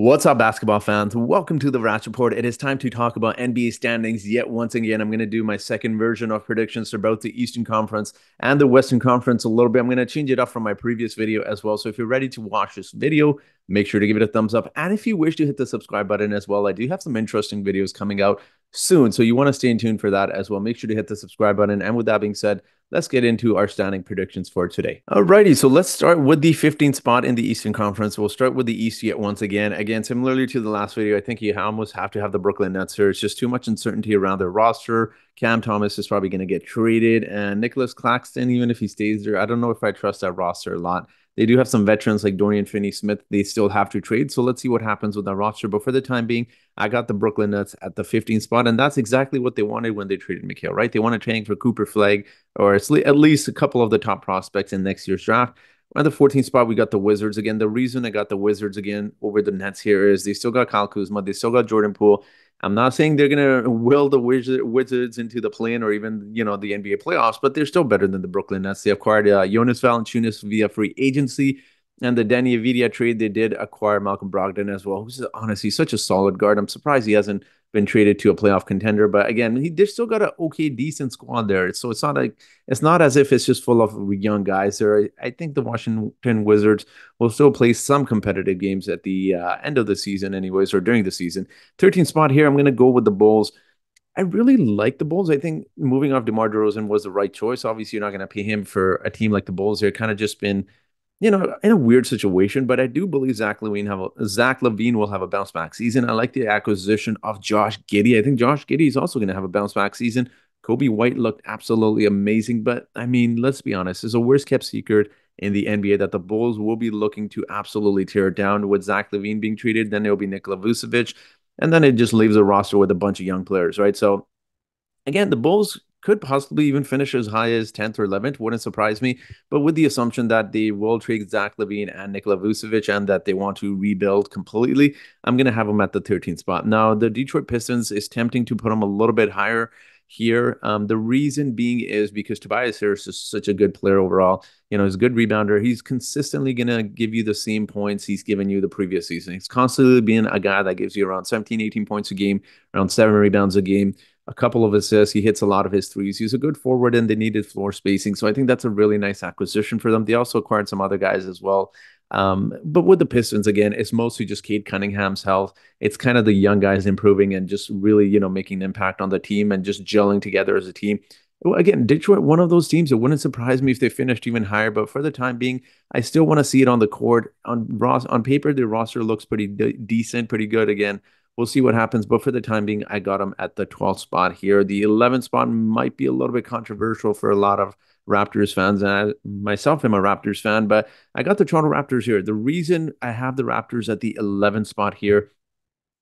What's up, basketball fans? Welcome to the Ratch Report. It is time to talk about NBA standings yet once again. I'm going to do my second version of predictions for both the Eastern Conference and the Western Conference a little bit. I'm going to change it up from my previous video as well. So if you're ready to watch this video, make sure to give it a thumbs up. And if you wish to hit the subscribe button as well, I do have some interesting videos coming out soon. So you want to stay in tune for that as well. Make sure to hit the subscribe button. And with that being said, let's get into our standing predictions for today. Alrighty, so let's start with the 15th spot in the Eastern Conference. We'll start with the East yet once again. Again, similarly to the last video, I think you almost have to have the Brooklyn Nets here. It's just too much uncertainty around their roster. Cam Thomas is probably going to get traded, and Nicholas Claxton, even if he stays there, I don't know if I trust that roster a lot. They do have some veterans like Dorian Finney-Smith they still have to trade, so let's see what happens with that roster. But for the time being, I got the Brooklyn Nets at the 15th spot, and that's exactly what they wanted when they traded Mikal, right? They wanted trading for Cooper Flag, or at least a couple of the top prospects in next year's draft. At the 14th spot, we got the Wizards again. The reason I got the Wizards again over the Nets here is they still got Kyle Kuzma, they still got Jordan Poole. I'm not saying they're gonna will the Wizards into the play-in or even the NBA playoffs, but they're still better than the Brooklyn Nets. They acquired Jonas Valanciunas via free agency, and the Danny Avdija trade they did acquire Malcolm Brogdon as well, who's honestly such a solid guard. I'm surprised he hasn't been traded to a playoff contender, but again, they still got an okay, decent squad there. So it's not as if it's just full of young guys there. I think the Washington Wizards will still play some competitive games at the end of the season, anyways, or during the season. 13th spot here, I'm going to go with the Bulls. I really like the Bulls. I think moving off DeMar DeRozan was the right choice. Obviously, you're not going to pay him for a team like the Bulls. They're kind of just been in a weird situation, but I do believe Zach LaVine will have a bounce back season. I like the acquisition of Josh Giddey. I think Josh Giddey is also going to have a bounce back season. Kobe White looked absolutely amazing, but I mean, let's be honest, it's a worst kept secret in the NBA that the Bulls will be looking to absolutely tear it down with Zach LaVine being treated. Then there'll be Nikola Vucevic, and then it just leaves a roster with a bunch of young players, right? So again, the Bulls could possibly even finish as high as 10th or 11th. Wouldn't surprise me. But with the assumption that they will trade Zach LaVine and Nikola Vucevic and that they want to rebuild completely, I'm going to have them at the 13th spot. Now, the Detroit Pistons is tempting to put them a little bit higher here. The reason being is because Tobias Harris is such a good player overall. He's a good rebounder. He's consistently going to give you the same points he's given you the previous season. He's constantly been a guy that gives you around 17, 18 points a game, around 7 rebounds a game, a couple of assists. He hits a lot of his threes. He's a good forward and they needed floor spacing. So I think that's a really nice acquisition for them. They also acquired some other guys as well. But with the Pistons, again, it's mostly just Cade Cunningham's health. It's kind of the young guys improving and just really, making an impact on the team and just gelling together as a team. Well, again, Detroit, one of those teams. It wouldn't surprise me if they finished even higher, but for the time being, I still want to see it on the court. On paper, their roster looks pretty decent, pretty good. Again, we'll see what happens. But for the time being, I got them at the 12th spot here. The 11th spot might be a little bit controversial for a lot of Raptors fans. And I myself am a Raptors fan, but I got the Toronto Raptors here. The reason I have the Raptors at the 11th spot here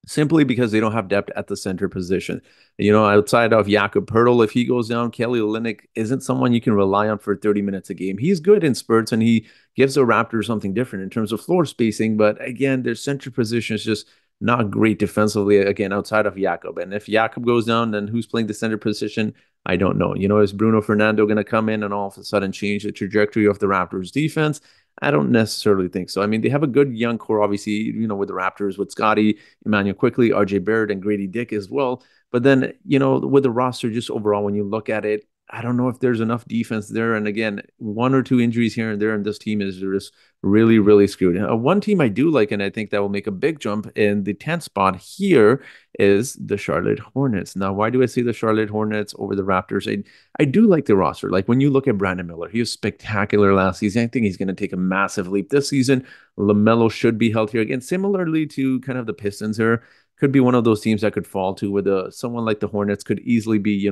simply because they don't have depth at the center position. Outside of Jakob Poeltl, if he goes down, Kelly Olynyk isn't someone you can rely on for 30 minutes a game. He's good in spurts and he gives the Raptors something different in terms of floor spacing, but again, their center position is just not great defensively, again, outside of Jakob. And if Jakob goes down, then who's playing the center position? I don't know. Is Bruno Fernando going to come in and all of a sudden change the trajectory of the Raptors defense? I don't necessarily think so. I mean, they have a good young core, obviously, with the Raptors, with Scotty, Emmanuel Quickly, RJ Barrett, and Grady Dick as well. But then, with the roster, just overall, when you look at it, I don't know if there's enough defense there. And again, one or two injuries here and there, and this team is just really, really screwed. One team I do like, and I think that will make a big jump in the 10th spot here is the Charlotte Hornets. Now, why do I say the Charlotte Hornets over the Raptors? I do like the roster. Like when you look at Brandon Miller, he was spectacular last season. I think he's going to take a massive leap this season. LaMelo should be healthier again, similarly to kind of the Pistons here. Could be one of those teams that could fall to with someone like the Hornets could easily be,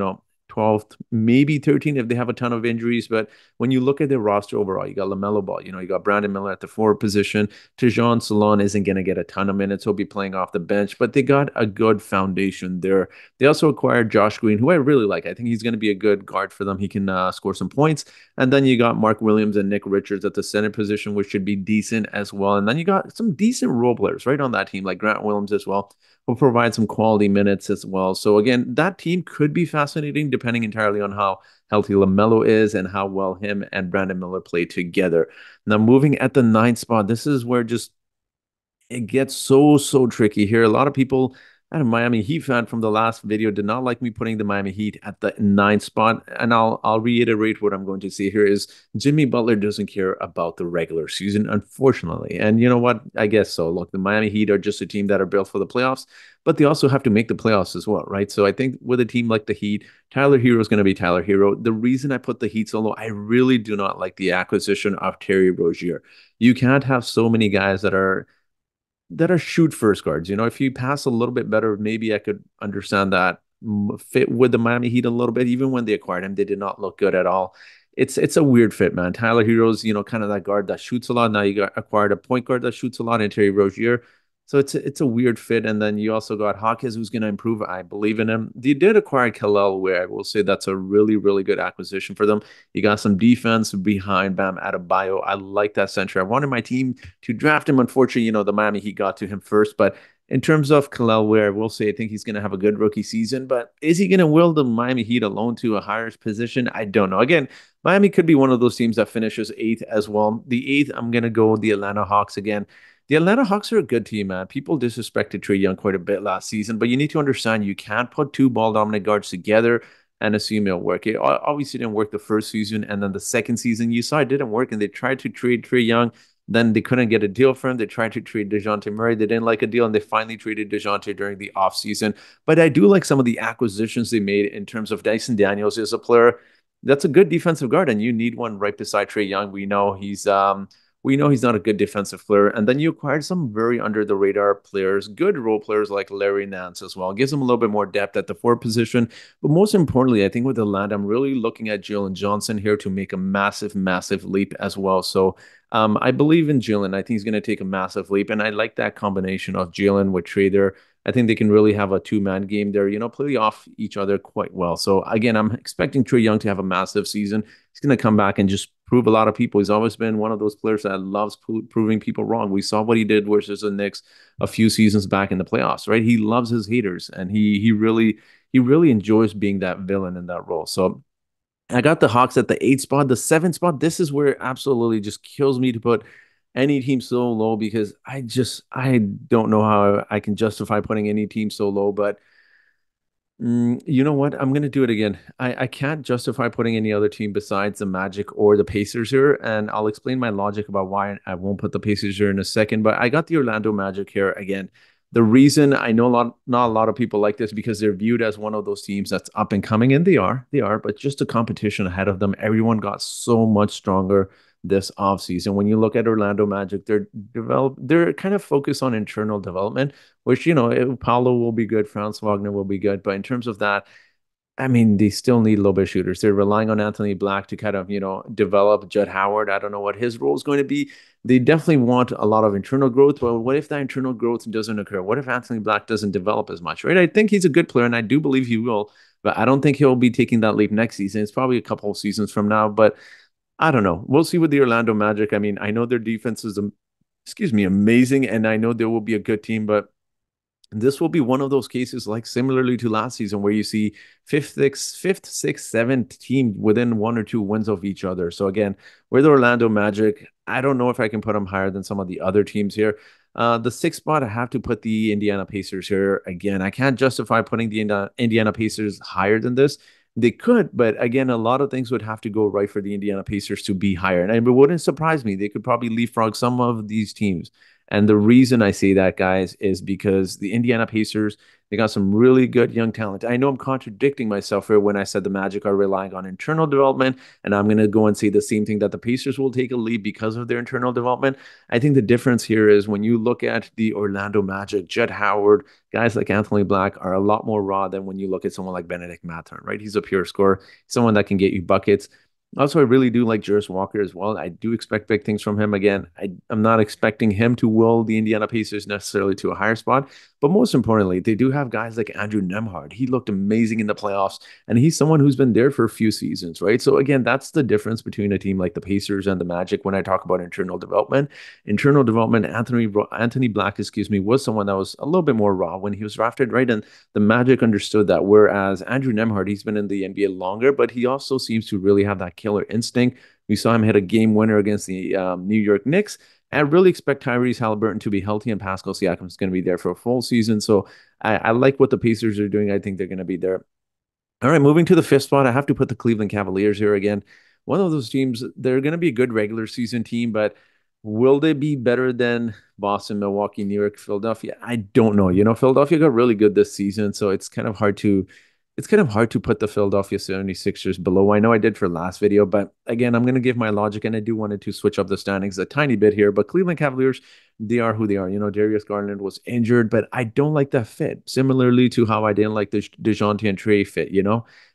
12th, maybe 13th if they have a ton of injuries. But when you look at their roster overall, you got LaMelo Ball, you got Brandon Miller at the forward position. Tejan Salon isn't going to get a ton of minutes. He'll be playing off the bench, but they got a good foundation there. They also acquired Josh Green, who I really like. I think he's going to be a good guard for them. He can score some points. And then you got Mark Williams and Nick Richards at the center position, which should be decent as well. And then you got some decent role players right on that team, like Grant Williams as well, will provide some quality minutes as well. So again, that team could be fascinating depending entirely on how healthy LaMelo is and how well him and Brandon Miller play together. Now moving at the 9th spot, this is where just it gets so tricky here. A lot of people, and a Miami Heat fan from the last video, did not like me putting the Miami Heat at the ninth spot. And I'll reiterate what I'm going to say here is Jimmy Butler doesn't care about the regular season, unfortunately. And you know what? I guess so. Look, the Miami Heat are just a team that are built for the playoffs, but they also have to make the playoffs as well, right? So I think with a team like the Heat, Tyler Hero is going to be Tyler Hero. The reason I put the Heat so low, I really do not like the acquisition of Terry Rozier. You can't have so many guys that are shoot first guards. You know, if you pass a little bit better, maybe I could understand that fit with the Miami Heat a little bit. Even when they acquired him, they did not look good at all. It's a weird fit, man. Tyler Hero's, kind of that guard that shoots a lot. Now you got acquired a point guard that shoots a lot in Terry Rozier. So it's a weird fit. And then you also got Hawkins, who's going to improve. I believe in him. They did acquire Kel'el, where I will say that's a really good acquisition for them. You got some defense behind Bam Adebayo. I like that center. I wanted my team to draft him. Unfortunately, the Miami Heat got to him first. But in terms of Kel'el Ware, we'll say I think he's going to have a good rookie season. But is he going to will the Miami Heat alone to a higher position? I don't know. Again, Miami could be one of those teams that finishes eighth as well. The eighth, I'm going to go with the Atlanta Hawks again. The Atlanta Hawks are a good team, man. People disrespected Trae Young quite a bit last season, but you need to understand you can't put two ball dominant guards together and assume it'll work. It obviously didn't work the first season, and then the second season you saw it didn't work, and they tried to trade Trae Young. Then they couldn't get a deal for him. They tried to trade DeJounte Murray. They didn't like a deal, and they finally traded DeJounte during the offseason. But I do like some of the acquisitions they made in terms of Dyson Daniels as a player. That's a good defensive guard, and you need one right beside Trae Young. We know he's not a good defensive player. And then you acquired some very under the radar players, good role players like Larry Nance as well. It gives them a little bit more depth at the forward position. But most importantly, I think with Atlanta, I'm really looking at Jalen Johnson here to make a massive leap as well. So I believe in Jalen. I think he's going to take a massive leap. And I like that combination of Jalen with Trader. I think they can really have a two-man game there, play off each other quite well. So again, I'm expecting Trae Young to have a massive season. He's going to come back and just prove a lot of people. He's always been one of those players that loves proving people wrong. We saw what he did versus the Knicks a few seasons back in the playoffs, right? He loves his haters, and he really enjoys being that villain in that role. So I got the Hawks at the eighth spot. The seventh spot, this is where it absolutely just kills me to put any team so low, because I don't know how I can justify putting any team so low. But you know what? I'm going to do it again. I can't justify putting any other team besides the Magic or the Pacers here. And I'll explain my logic about why I won't put the Pacers here in a second. But I got the Orlando Magic here again. The reason I know not a lot of people like this, because they're viewed as one of those teams that's up and coming, and they are, but just a competition ahead of them. Everyone got so much stronger this offseason. When you look at Orlando Magic, they're kind of focused on internal development, which, Paulo will be good, Franz Wagner will be good. But in terms of that, I mean, they still need a little bit of shooters. They're relying on Anthony Black to kind of, develop Judd Howard. I don't know what his role is going to be. They definitely want a lot of internal growth. But what if that internal growth doesn't occur? What if Anthony Black doesn't develop as much, right? I think he's a good player, and I do believe he will, but I don't think he'll be taking that leap next season. It's probably a couple of seasons from now, but I don't know. We'll see with the Orlando Magic. I mean, I know their defense is, excuse me, amazing, and I know there will be a good team, but this will be one of those cases, like similarly to last season, where you see fifth, sixth, seventh team within one or two wins of each other. So again, with Orlando Magic, I don't know if I can put them higher than some of the other teams here. The sixth spot, I have to put the Indiana Pacers here. Again, I can't justify putting the Indiana Pacers higher than this. They could, but again, a lot of things would have to go right for the Indiana Pacers to be higher. And it wouldn't surprise me. They could probably leapfrog some of these teams. And the reason I say that, guys, is because the Indiana Pacers, they got some really good young talent. I know I'm contradicting myself here when I said the Magic are relying on internal development, and I'm going to go and say the same thing, that the Pacers will take a lead because of their internal development. I think the difference here is when you look at the Orlando Magic, Judd Howard, guys like Anthony Black are a lot more raw than when you look at someone like Benedict Mathurin, right? He's a pure scorer, someone that can get you buckets. Also, I really do like Jarace Walker as well. I do expect big things from him. Again, I'm not expecting him to will the Indiana Pacers necessarily to a higher spot, but most importantly, they do have guys like Andrew Nembhard. He looked amazing in the playoffs, and he's someone who's been there for a few seasons, right? So again, that's the difference between a team like the Pacers and the Magic when I talk about internal development. Internal development, Anthony Black, excuse me, was someone that was a little bit more raw when he was drafted, right? And the Magic understood that, whereas Andrew Nembhard, he's been in the NBA longer, but he also seems to really have that killer instinct. We saw him hit a game winner against the New York Knicks. I really expect Tyrese Halliburton to be healthy and Pascal Siakam is going to be there for a full season. So I like what the Pacers are doing. I think they're going to be there. All right, moving to the fifth spot, I have to put the Cleveland Cavaliers here again. One of those teams, they're going to be a good regular season team, but will they be better than Boston, Milwaukee, New York, Philadelphia? I don't know. Philadelphia got really good this season, so it's kind of hard to put the Philadelphia 76ers below. I know I did for last video, but again, I'm going to give my logic, and I do wanted to switch up the standings a tiny bit here. But Cleveland Cavaliers, they are who they are. Darius Garland was injured, but I don't like that fit. Similarly to how I didn't like the DeJounte and Trey fit.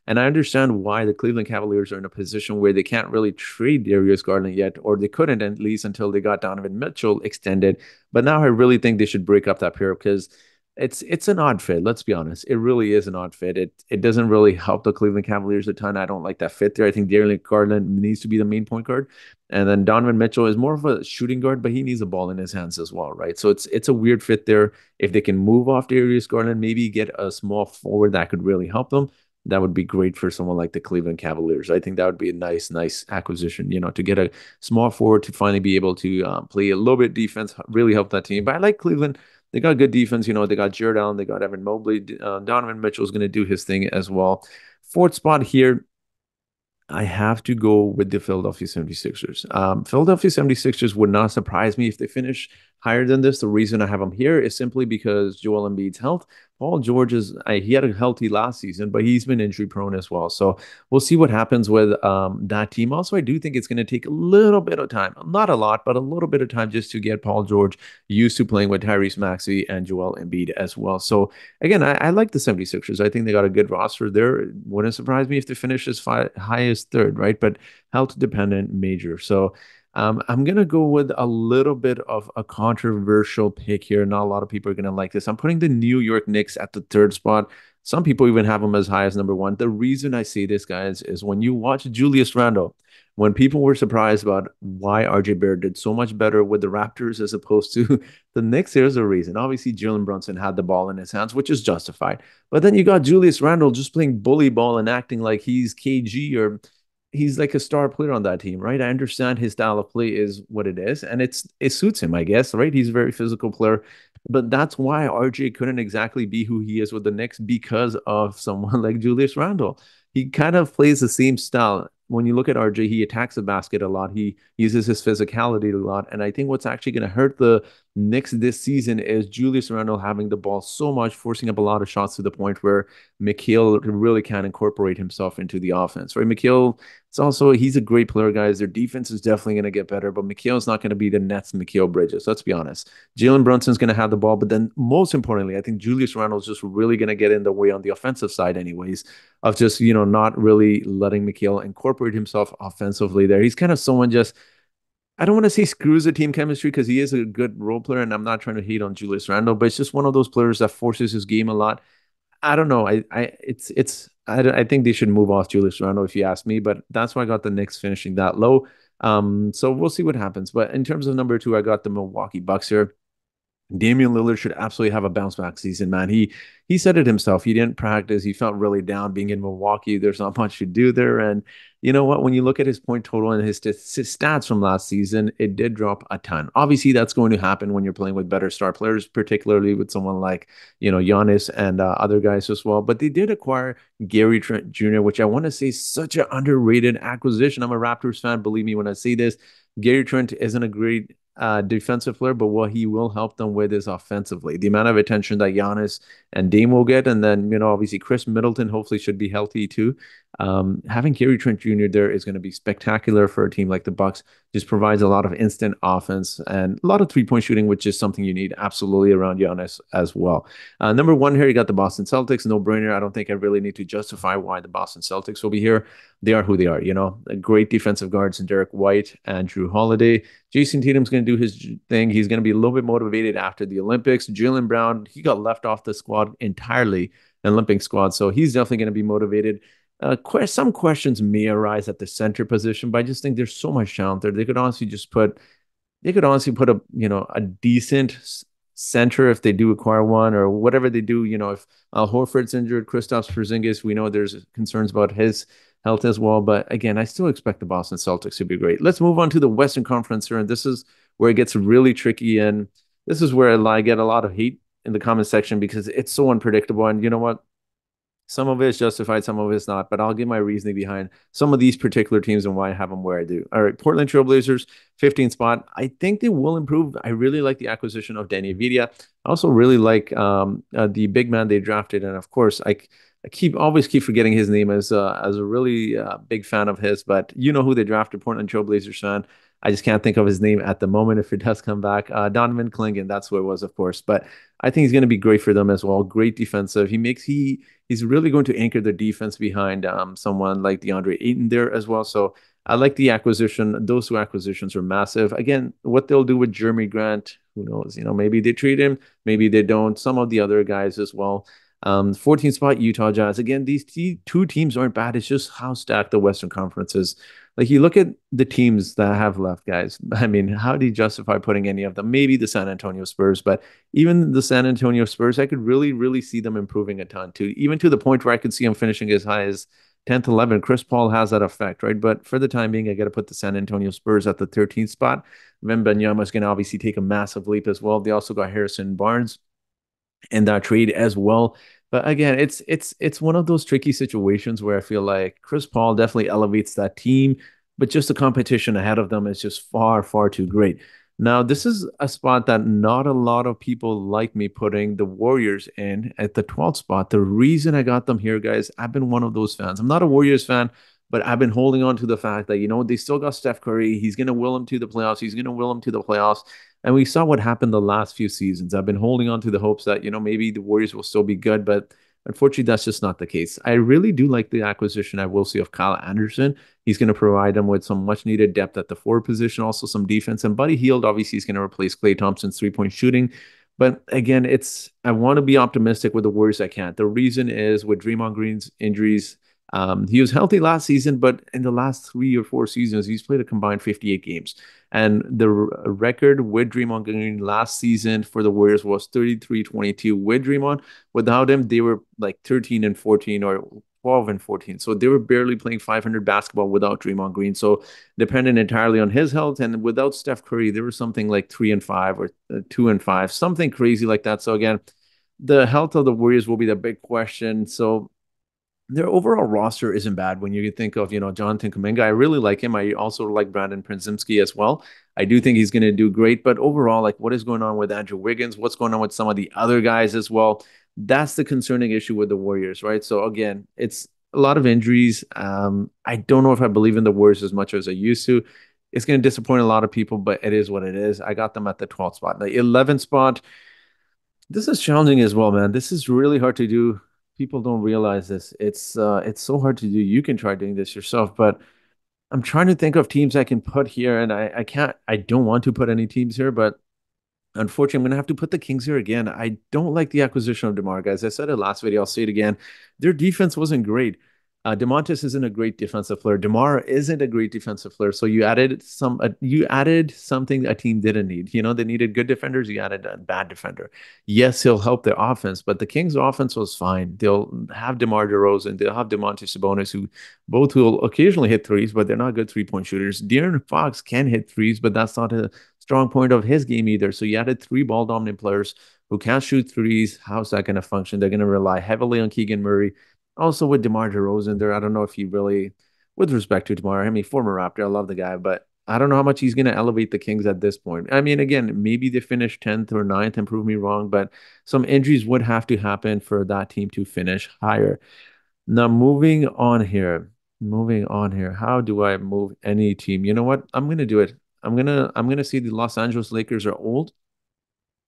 And I understand why the Cleveland Cavaliers are in a position where they can't really trade Darius Garland yet, or they couldn't at least until they got Donovan Mitchell extended. But now I really think they should break up that pair because it's an odd fit. Let's be honest. It really is an odd fit. It doesn't really help the Cleveland Cavaliers a ton. I don't like that fit there. I think Darius Garland needs to be the main point guard, and then Donovan Mitchell is more of a shooting guard, but he needs a ball in his hands as well, right? So it's a weird fit there. If they can move off Darius Garland, maybe get a small forward that could really help them. That would be great for someone like the Cleveland Cavaliers. I think that would be a nice acquisition, to get a small forward to finally be able to play a little bit defense, really help that team. But I like Cleveland. They got good defense. They got Jared Allen. They got Evan Mobley. Donovan Mitchell is going to do his thing as well. Fourth spot here, I have to go with the Philadelphia 76ers. Philadelphia 76ers would not surprise me if they finish higher than this. The reason I have them here is simply because Joel Embiid's health. Paul George he had a healthy last season, but he's been injury prone as well. So we'll see what happens with that team. Also, I do think it's going to take a little bit of time, not a lot, but a little bit of time just to get Paul George used to playing with Tyrese Maxey and Joel Embiid as well. So again, I like the 76ers. I think they got a good roster there. Wouldn't surprise me if they finish as high as third, right? But health dependent major. So I'm going to go with a little bit of a controversial pick here. Not a lot of people are going to like this. I'm putting the New York Knicks at the third spot. Some people even have them as high as number one. The reason I say this, guys, is when you watch Julius Randle, when people were surprised about why RJ Barrett did so much better with the Raptors as opposed to the Knicks, here's a reason. Obviously, Jalen Brunson had the ball in his hands, which is justified. But then you got Julius Randle just playing bully ball and acting like he's KG or he's like a star player on that team, right? I understand his style of play is what it is, and it suits him, I guess, right? He's a very physical player, but that's why RJ couldn't exactly be who he is with the Knicks because of someone like Julius Randle. He kind of plays the same style. When you look at RJ, he attacks the basket a lot. He uses his physicality a lot, and I think what's actually going to hurt the Knicks this season is Julius Randle having the ball so much, forcing up a lot of shots to the point where Mikhail really can't incorporate himself into the offense, right? Mikhail he's a great player, guys. Their defense is definitely going to get better, but Mikhail's not going to be the Nets Mikhail Bridges. Let's be honest. Jalen Brunson's going to have the ball, but then most importantly, I think Julius Randle's just really going to get in the way on the offensive side, anyways, of just, not really letting Mikhail incorporate himself offensively there. He's kind of someone just, I don't want to say screws the team chemistry because he is a good role player, and I'm not trying to hate on Julius Randle, but it's just one of those players that forces his game a lot. I don't know. I think they should move off Julius Randle if you ask me, but that's why I got the Knicks finishing that low. So we'll see what happens. But in terms of number two, I got the Milwaukee Bucks here. Damian Lillard should absolutely have a bounce back season, man. He said it himself. He didn't practice. He felt really down being in Milwaukee. There's not much to do there. And you know what? When you look at his point total and his stats from last season, it did drop a ton. Obviously, that's going to happen when you're playing with better star players, particularly with someone like, Giannis and other guys as well. But they did acquire Gary Trent Jr., which I want to say is such an underrated acquisition. I'm a Raptors fan. Believe me when I say this. Gary Trent isn't a great defensive player, but what he will help them with is offensively. The amount of attention that Giannis and Dame will get, and then obviously Chris Middleton hopefully should be healthy too. Having Gary Trent Jr. there is going to be spectacular for a team like the Bucks. Just provides a lot of instant offense and a lot of 3-point shooting, which is something you need absolutely around Giannis as well. Number one here, you got the Boston Celtics, no brainer. I don't think I really need to justify why the Boston Celtics will be here. They are who they are, a great defensive guards in Derek White and Drew Holiday. Jason Tatum's going to do his thing. He's going to be a little bit motivated after the Olympics. Jaylen Brown, he got left off the squad entirely, an Olympic squad, so he's definitely going to be motivated. Some questions may arise at the center position, but I just think there's so much talent there. They could honestly put a decent center if they do acquire one or whatever they do. If Al Horford's injured, Kristaps Porzingis, we know there's concerns about his health as well. But again, I still expect the Boston Celtics to be great. Let's move on to the Western Conference here, and this is where it gets really tricky. And this is where I get a lot of hate in the comment section because it's so unpredictable. And you know what? Some of it is justified, some of it's not, but I'll give my reasoning behind some of these particular teams and why I have them where I do. All right, Portland Trailblazers, 15th spot. I think they will improve. I really like the acquisition of Danny Avdia. I also really like the big man they drafted, and of course, I keep always keep forgetting his name as a really big fan of his. But you know who they drafted, Portland Trailblazers fan. I just can't think of his name at the moment. If it does come back, Donovan Clingan, that's who it was, of course. But I think he's going to be great for them as well. Great defensive. He's really going to anchor the defense behind someone like DeAndre Ayton there as well. So I like the acquisition. Those two acquisitions are massive. Again, what they'll do with Jeremy Grant, who knows? Maybe they trade him, maybe they don't. Some of the other guys as well. 14th spot, Utah Jazz. Again, these two teams aren't bad. It's just how stacked the Western Conference is. Like you look at the teams that have left, guys. I mean, how do you justify putting any of them? Maybe the San Antonio Spurs, but even the San Antonio Spurs, I could really, really see them improving a ton too, even to the point where I could see them finishing as high as 10th, 11th. Chris Paul has that effect, right? But for the time being, I got to put the San Antonio Spurs at the 13th spot. Wembanyama is going to obviously take a massive leap as well. They also got Harrison Barnes in that trade as well. But again, it's one of those tricky situations where I feel like Chris Paul definitely elevates that team, but just the competition ahead of them is just far, far too great. Now, this is a spot that not a lot of people like me putting the Warriors in at the 12th spot. The reason I got them here, guys, I've been one of those fans. I'm not a Warriors fan, but I've been holding on to the fact that, they still got Steph Curry. He's going to will them to the playoffs. He's going to will them to the playoffs. And we saw what happened the last few seasons. I've been holding on to the hopes that, maybe the Warriors will still be good, but unfortunately, that's just not the case. I really do like the acquisition I will see of Kyle Anderson. He's going to provide them with some much needed depth at the forward position, also some defense. And Buddy Hield, obviously, he's going to replace Klay Thompson's 3-point shooting. But again, I want to be optimistic with the Warriors. I can't. The reason is with Draymond Green's injuries, he was healthy last season, but in the last 3 or 4 seasons, he's played a combined 58 games. And the record with Draymond Green last season for the Warriors was 33-22 with Draymond. Without him, they were like 13 and 14 or 12 and 14. So they were barely playing 500 basketball without Draymond Green. So dependent entirely on his health. And without Steph Curry, there was something like 3 and 5 or 2 and 5, something crazy like that. So again, the health of the Warriors will be the big question. So their overall roster isn't bad when you think of, Jonathan Kuminga. I really like him. I also like Brandon Prinzimski as well. I do think he's going to do great. But overall, like what is going on with Andrew Wiggins? What's going on with some of the other guys as well? That's the concerning issue with the Warriors, right? So again, it's a lot of injuries. I don't know if I believe in the Warriors as much as I used to. It's going to disappoint a lot of people, but it is what it is. I got them at the 12th spot. The 11th spot, this is challenging as well, man. This is really hard to do. People don't realize this. It's so hard to do. You can try doing this yourself, but I'm trying to think of teams I can put here, and I can't. I don't want to put any teams here, but unfortunately, I'm going to have to put the Kings here again. I don't like the acquisition of DeMar, guys. I said it last video. I'll say it again. Their defense wasn't great. DeMontis isn't a great defensive player. DeMar isn't a great defensive player. So you added something a team didn't need. They needed good defenders. You added a bad defender. Yes, he'll help their offense, but the Kings' offense was fine. They'll have DeMar DeRozan. They'll have DeMontis Sabonis, who both will occasionally hit threes, but they're not good 3-point shooters. De'Aaron Fox can hit threes, but that's not a strong point of his game either. So you added 3 ball dominant players who can't shoot threes. How's that going to function? They're going to rely heavily on Keegan Murray. Also with DeMar DeRozan there, I don't know if he really, with respect to DeMar, I mean, former Raptor, I love the guy, but I don't know how much he's going to elevate the Kings at this point. I mean, again, maybe they finish 10th or 9th and prove me wrong, but some injuries would have to happen for that team to finish higher. Now, moving on here. How do I move any team? You know what? I'm going to do it. I'm gonna see the Los Angeles Lakers are old.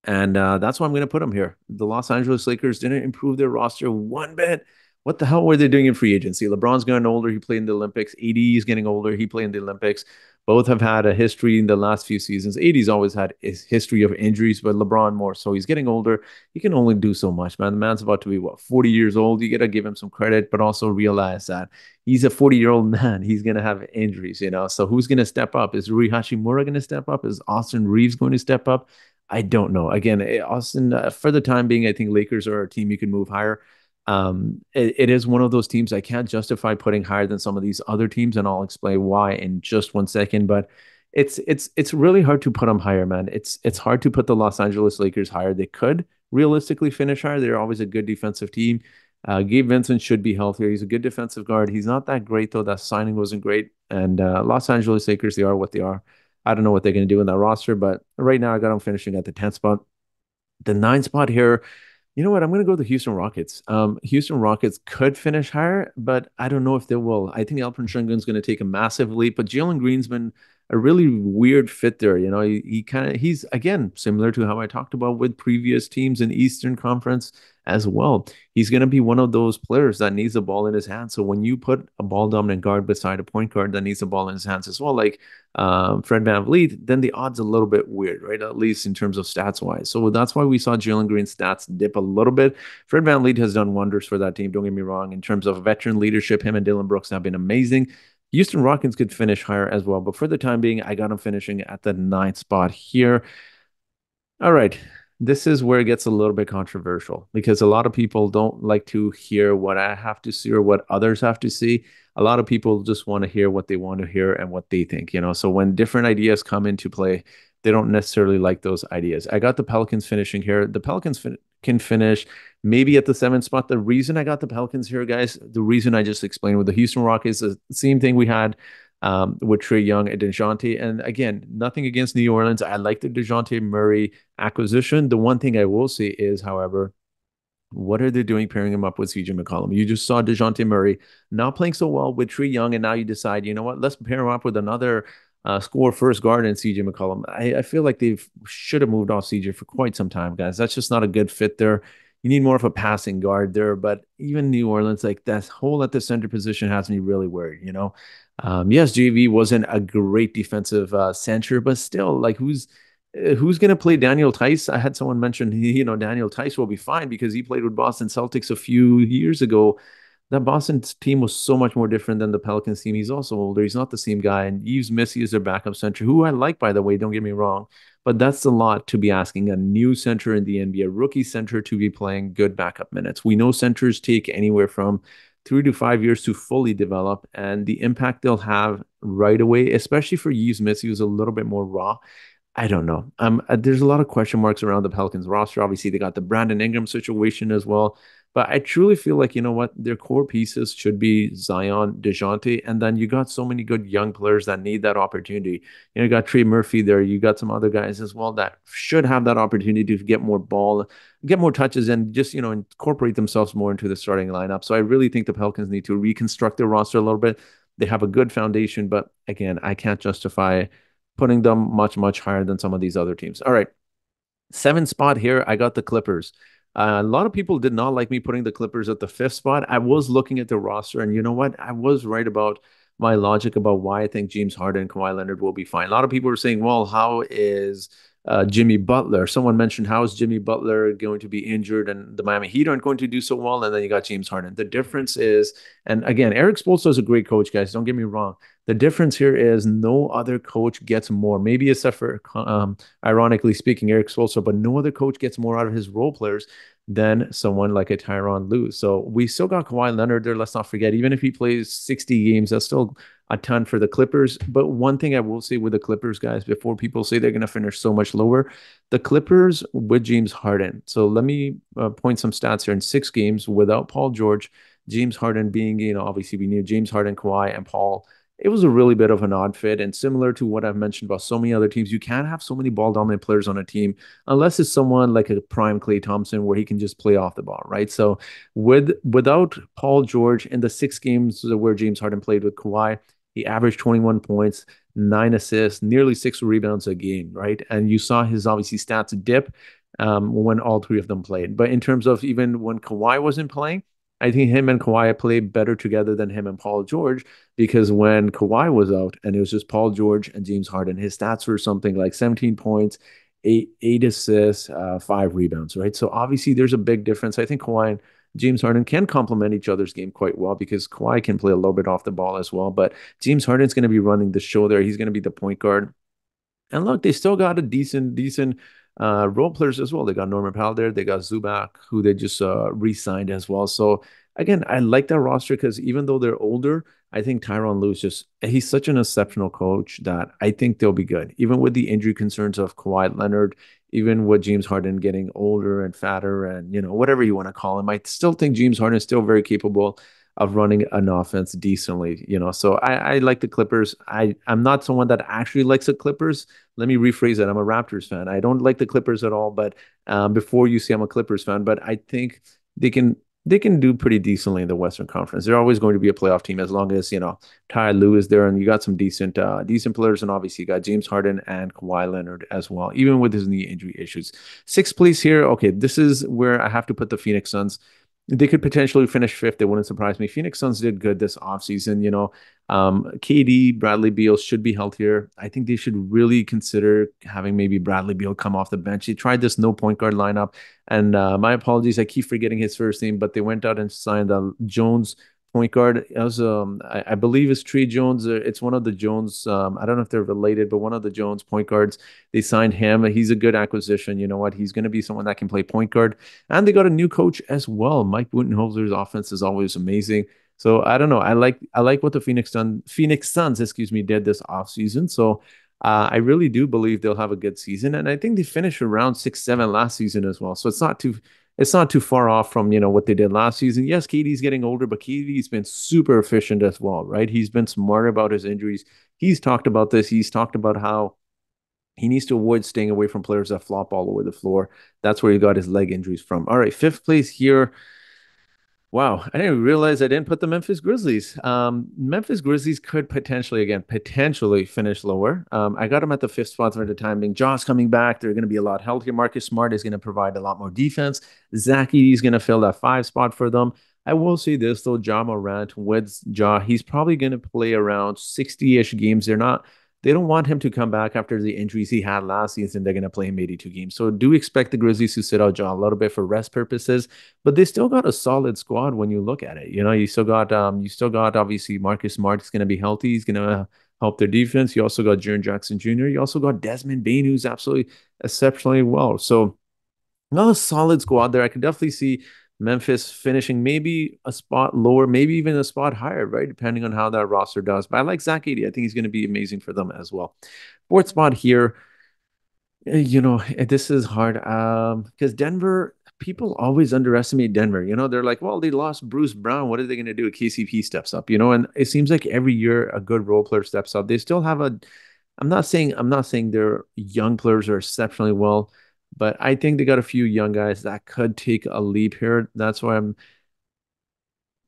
And that's why I'm going to put them here. The Los Angeles Lakers didn't improve their roster one bit. What the hell were they doing in free agency? LeBron's getting older. He played in the Olympics. AD is getting older. He played in the Olympics. Both have had a history in the last few seasons. AD's always had a history of injuries, but LeBron more. So he's getting older. He can only do so much, man. The man's about to be, 40 years old. You got to give him some credit, but also realize that he's a 40-year-old man. He's going to have injuries. So who's going to step up? Is Rui Hachimura going to step up? Is Austin Reeves going to step up? I don't know. Again, Austin, for the time being, I think Lakers are a team you can move higher. It is one of those teams I can't justify putting higher than some of these other teams, and I'll explain why in just one second. But it's really hard to put them higher, man. It's hard to put the Los Angeles Lakers higher. They could realistically finish higher. They're always a good defensive team. Gabe Vincent should be healthier. He's a good defensive guard. He's not that great though. That signing wasn't great. And Los Angeles Lakers, they are what they are. I don't know what they're going to do in that roster, but right now I got them finishing at the 10th spot. The 9th spot here, you know what? I'm going to go with the Houston Rockets. Houston Rockets could finish higher, but I don't know if they will. I think Alperen Sengun's going to take a massive leap, but Jalen Green's been a really weird fit there. You know, he kind of he's again similar to how I talked about with previous teams in Eastern Conference as well. He's going to be one of those players that needs the ball in his hands. So when you put a ball dominant guard beside a point guard that needs the ball in his hands as well, like Fred VanVleet, then the odds a little bit weird, right? At least in terms of stats wise. So that's why we saw Jalen Green's stats dip a little bit. Fred VanVleet has done wonders for that team. Don't get me wrong. In terms of veteran leadership, him and Dylan Brooks have been amazing. Houston Rockets could finish higher as well, but for the time being, I got them finishing at the 9th spot here. All right. This is where it gets a little bit controversial because a lot of people don't like to hear what I have to see or what others have to see. A lot of people just want to hear what they want to hear and what they think, you know. So when different ideas come into play, they don't necessarily like those ideas. I got the Pelicans finishing here. The Pelicans can finish maybe at the 7th spot. The reason I got the Pelicans here, guys, the reason I just explained with the Houston Rockets, the same thing we had with Trae Young and DeJounte. And again, nothing against New Orleans. I like the DeJounte Murray acquisition. The one thing I will say is, however, what are they doing pairing him up with CJ McCollum? You just saw DeJounte Murray not playing so well with Trae Young, and now you decide, you know what, let's pair him up with another score first guard in CJ McCollum. I feel like they should have moved off CJ for quite some time, guys. That's just not a good fit there. You need more of a passing guard there, but even New Orleans, like that hole at the center position has me really worried, you know? Yes, JV wasn't a great defensive center, but still, like who's going to play Daniel Tice? I had someone mention, you know, Daniel Tice will be fine because he played with Boston Celtics a few years ago. That Boston team was so much more different than the Pelicans team. He's also older. He's not the same guy. And Yves Missi is their backup center, who I like, by the way, don't get me wrong. But that's a lot to be asking a new center in the NBA, rookie center to be playing good backup minutes. We know centers take anywhere from 3 to 5 years to fully develop, and the impact they'll have right away, especially for Yves Missi, who's a little bit more raw. I don't know. There's a lot of question marks around the Pelicans roster. Obviously, they got the Brandon Ingram situation as well. But I truly feel like, you know what, their core pieces should be Zion, DeJounte, and then you got so many good young players that need that opportunity. You know, you got Trey Murphy there. You got some other guys as well that should have that opportunity to get more ball, get more touches, and just, you know, incorporate themselves more into the starting lineup. So I really think the Pelicans need to reconstruct their roster a little bit. They have a good foundation, but again, I can't justify putting them much, much higher than some of these other teams. All right. 7th spot here, I got the Clippers. A lot of people did not like me putting the Clippers at the 5th spot. I was looking at the roster, and you know what? I was right about my logic about why I think James Harden and Kawhi Leonard will be fine. A lot of people were saying, well, how is Jimmy Butler? Someone mentioned, how is Jimmy Butler going to be injured and the Miami Heat aren't going to do so well? And then you got James Harden. The difference is, and again, Eric Spoelstra is a great coach, guys. Don't get me wrong. The difference here is no other coach gets more, maybe except for, ironically speaking, Eric Spoelstra, but no other coach gets more out of his role players than someone like a Tyronn Lue. So we still got Kawhi Leonard there. Let's not forget, even if he plays 60 games, that's still a ton for the Clippers. But one thing I will say with the Clippers, guys, before people say they're going to finish so much lower, the Clippers with James Harden. So let me point some stats here. In 6 games without Paul George, James Harden being, you know, obviously we knew James Harden, Kawhi, and Paul, it was a really bit of an odd fit. And similar to what I've mentioned about so many other teams, you can't have so many ball dominant players on a team unless it's someone like a prime Klay Thompson where he can just play off the ball, right? So without Paul George in the 6 games where James Harden played with Kawhi, he averaged 21 points, 9 assists, nearly 6 rebounds a game, right? And you saw his obviously stats dip when all three of them played. But in terms of even when Kawhi wasn't playing, I think him and Kawhi played better together than him and Paul George, because when Kawhi was out and it was just Paul George and James Harden, his stats were something like 17 points, eight assists, 5 rebounds, right? So obviously there's a big difference. I think Kawhi and James Harden can complement each other's game quite well because Kawhi can play a little bit off the ball as well. But James Harden's going to be running the show there. He's going to be the point guard. And look, they still got a decent role players as well. They got Norman Powell there. They got Zubac, who they just re-signed as well. So again, I like that roster because even though they're older, I think Tyronn Lue is just he's such an exceptional coach that I think they'll be good. Even with the injury concerns of Kawhi Leonard, even with James Harden getting older and fatter and whatever you want to call him, I still think James Harden is still very capable of running an offense decently. So I like the Clippers. I'm not someone that actually likes the Clippers. Let me rephrase it. I'm a Raptors fan. I don't like the Clippers at all, but before you see I'm a Clippers fan, but I think they can they can do pretty decently in the Western Conference. They're always going to be a playoff team as long as, Ty Lue is there and you got some decent players. And obviously you got James Harden and Kawhi Leonard as well, even with his knee injury issues. Sixth place here. Okay, this is where I have to put the Phoenix Suns. They could potentially finish fifth. It wouldn't surprise me. Phoenix Suns did good this offseason. KD, Bradley Beal should be healthier. I think they should really consider having maybe Bradley Beal come off the bench. They tried this no point guard lineup. And my apologies, I keep forgetting his first name, but they went out and signed Jones point guard. It was, I believe it's Trey Jones. It's one of the Jones. I don't know if they're related, but one of the Jones point guards. They signed him. He's a good acquisition. You know what? He's going to be someone that can play point guard. And they got a new coach as well. Mike Budenholzer's offense is always amazing. So I don't know. I like what the Phoenix Suns, excuse me, did this offseason. So I really do believe they'll have a good season, and I think they finished around 6-7 last season as well. So it's not too far off from what they did last season. Yes, KD's getting older, but KD's been super efficient as well, right? He's been smart about his injuries. He's talked about this. He's talked about how he needs to avoid staying away from players that flop all over the floor. That's where he got his leg injuries from. All right, fifth place here. Wow, I didn't realize I didn't put the Memphis Grizzlies. Memphis Grizzlies could potentially finish lower. I got them at the fifth spot for the time being. Jaw's coming back. They're going to be a lot healthier. Marcus Smart is going to provide a lot more defense. Zach Edey is going to fill that five spot for them. I will say this though, Ja Morant with Jaw, he's probably going to play around 60-ish games. They don't want him to come back after the injuries he had last season. They're going to play him 82 games. So do expect the Grizzlies to sit out Ja a little bit for rest purposes, but they still got a solid squad when you look at it. You still got obviously Marcus Smart is going to be healthy. He's going to help their defense. You also got Jaren Jackson Jr. You also got Desmond Bane, who's absolutely exceptionally well. So not a solid squad there. I can definitely see Memphis finishing maybe a spot lower, maybe even a spot higher, right? Depending on how that roster does. But I like Zach Edey. I think he's going to be amazing for them as well. Fourth spot here. This is hard because Denver, people always underestimate Denver. They're like, well, they lost Bruce Brown. What are they going to do? KCP steps up, and it seems like every year a good role player steps up. They still have I'm not saying their young players are exceptionally well, but I think they got a few young guys that could take a leap here. That's why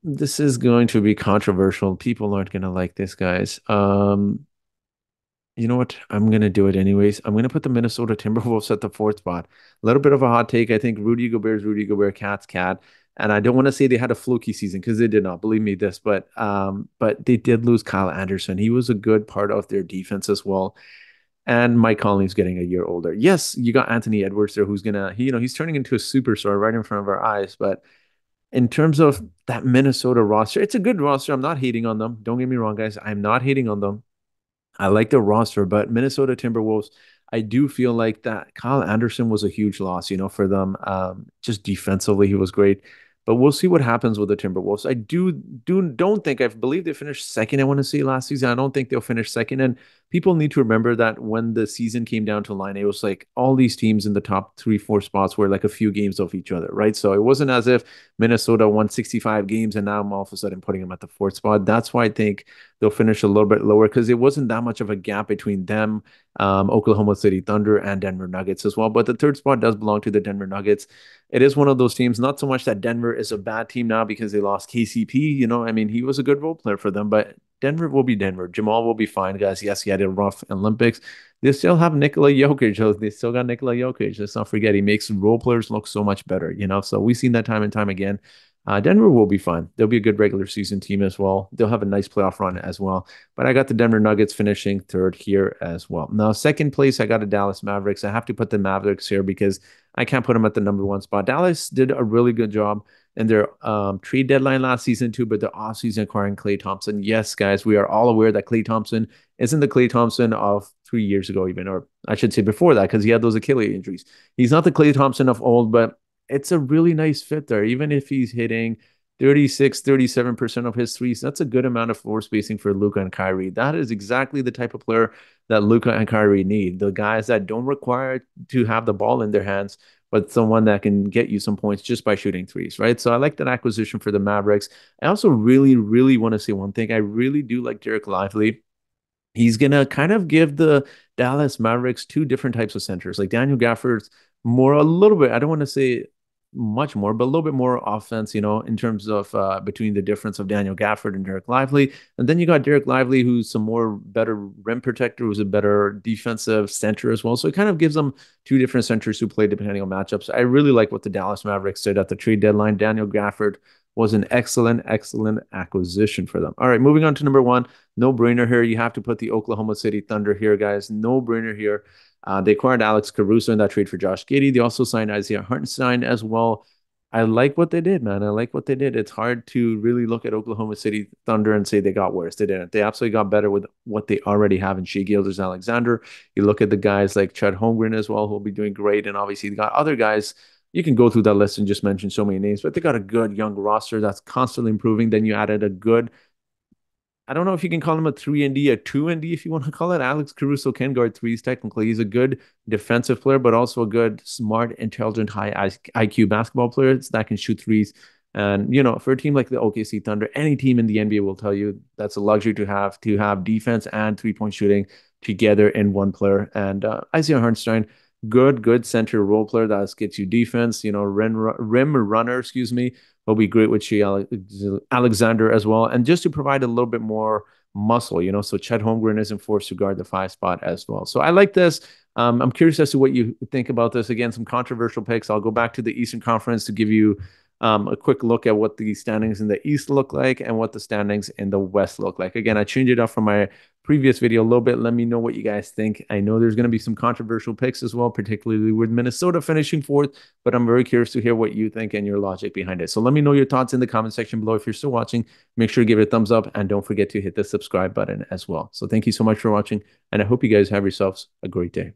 this is going to be controversial. People aren't going to like this, guys. You know what? I'm gonna do it anyways. I'm gonna put the Minnesota Timberwolves at the fourth spot. A little bit of a hot take. I think Rudy Gobert's Rudy Gobert, Cat's Cat. And I don't want to say they had a fluky season because they did not. Believe me this, but they did lose Kyle Anderson. He was a good part of their defense as well. And Mike Conley's getting a year older. Yes, you got Anthony Edwards there, who's he's turning into a superstar right in front of our eyes. But in terms of that Minnesota roster, it's a good roster. I'm not hating on them. Don't get me wrong, guys. I'm not hating on them. I like the roster, but Minnesota Timberwolves, I do feel like that Kyle Anderson was a huge loss, for them. Just defensively, he was great. But we'll see what happens with the Timberwolves. I don't think I believe they finished second. I want to say last season. I don't think they'll finish second. And people need to remember that when the season came down to line, it was like all these teams in the top 3, 4 spots were like a few games off each other, right? So it wasn't as if Minnesota won 65 games and now I'm all of a sudden putting them at the fourth spot. That's why I think they'll finish a little bit lower because it wasn't that much of a gap between them, Oklahoma City Thunder, and Denver Nuggets as well. But the third spot does belong to the Denver Nuggets. It is one of those teams, not so much that Denver is a bad team now because they lost KCP. I mean, he was a good role player for them, but Denver will be Denver. Jamal will be fine, guys. Yes, he had a rough Olympics. They still have Nikola Jokic. They still got Nikola Jokic. Let's not forget, he makes role players look so much better. So we've seen that time and time again. Denver will be fine. They'll be a good regular season team as well. They'll have a nice playoff run as well. But I got the Denver Nuggets finishing third here as well. Now, second place, I got the Dallas Mavericks. I have to put the Mavericks here because I can't put them at the number one spot. Dallas did a really good job in their trade deadline last season too, but the offseason acquiring Klay Thompson. Yes, guys, we are all aware that Klay Thompson isn't the Klay Thompson of 3 years ago, even, or I should say before that, because he had those Achilles injuries. He's not the Klay Thompson of old, but it's a really nice fit there. Even if he's hitting 36, 37% of his threes. That's a good amount of floor spacing for Luka and Kyrie. That is exactly the type of player that Luka and Kyrie need. The guys that don't require to have the ball in their hands, but someone that can get you some points just by shooting threes, right? So I like that acquisition for the Mavericks. I also really, really want to say one thing. I really do like Derek Lively. He's gonna kind of give the Dallas Mavericks two different types of centers. Like Daniel Gafford's more a little bit, I don't want to say much more, but a little bit more offense, in terms of between the difference of Daniel Gafford and Derek Lively. And then you got Derek Lively, who's some more better rim protector, who's a better defensive center as well. So it kind of gives them two different centers who play depending on matchups. I really like what the Dallas Mavericks did at the trade deadline. Daniel Gafford was an excellent, excellent acquisition for them. All right, moving on to number one. No brainer here. You have to put the Oklahoma City Thunder here, guys. No brainer here. They acquired Alex Caruso in that trade for Josh Giddey. They also signed Isaiah Hartenstein as well. I like what they did, man. I like what they did. It's hard to really look at Oklahoma City Thunder and say they got worse. They didn't. They absolutely got better with what they already have in Shai Gilgeous-Alexander. You look at the guys like Chet Holmgren as well, who'll be doing great. And obviously, they got other guys. You can go through that list and just mention so many names, but they got a good young roster that's constantly improving. Then you added a good, I don't know if you can call him a 3 and D, a 2 and D if you want to call it. Alex Caruso can guard threes technically. He's a good defensive player, but also a good, smart, intelligent, high IQ basketball player that can shoot threes. And, for a team like the OKC Thunder, any team in the NBA will tell you that's a luxury to have defense and 3-point shooting together in one player. And Isaiah Hartenstein, good center role player that gets you defense, rim runner, excuse me, will be great with Shea Alexander as well. And just to provide a little bit more muscle, so Chet Holmgren isn't forced to guard the 5 spot as well. So I like this. I'm curious as to what you think about this. Again, some controversial picks. I'll go back to the Eastern Conference to give you a quick look at what the standings in the East look like and what the standings in the West look like. Again, I changed it up from my previous video a little bit. Let me know what you guys think. I know there's going to be some controversial picks as well, particularly with Minnesota finishing fourth, but I'm very curious to hear what you think and your logic behind it. So let me know your thoughts in the comment section below. If you're still watching, make sure to give it a thumbs up and don't forget to hit the subscribe button as well. So thank you so much for watching, and I hope you guys have yourselves a great day.